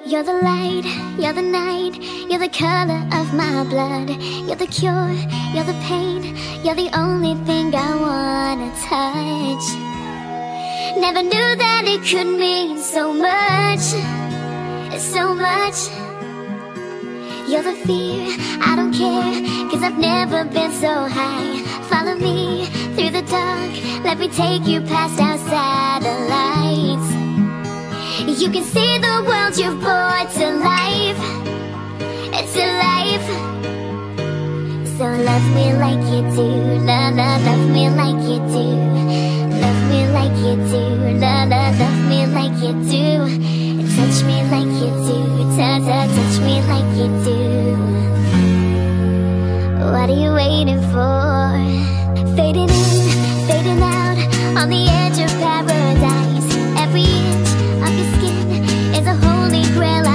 You're the light, you're the night, you're the color of my blood. You're the cure, you're the pain, you're the only thing I wanna touch. Never knew that it could mean so much, so much. You're the fear, I don't care, 'cause I've never been so high. Follow me through the dark, let me take you past our satellites. You can see the world you've brought to life, it's alive. So love me like you do, love me like you do. Love me like you do, love me like you do. Touch me like you do, touch me like you do. What are you waiting for? Fading in, fading out, on the edge of paradise. Every inch of your skin is a holy grail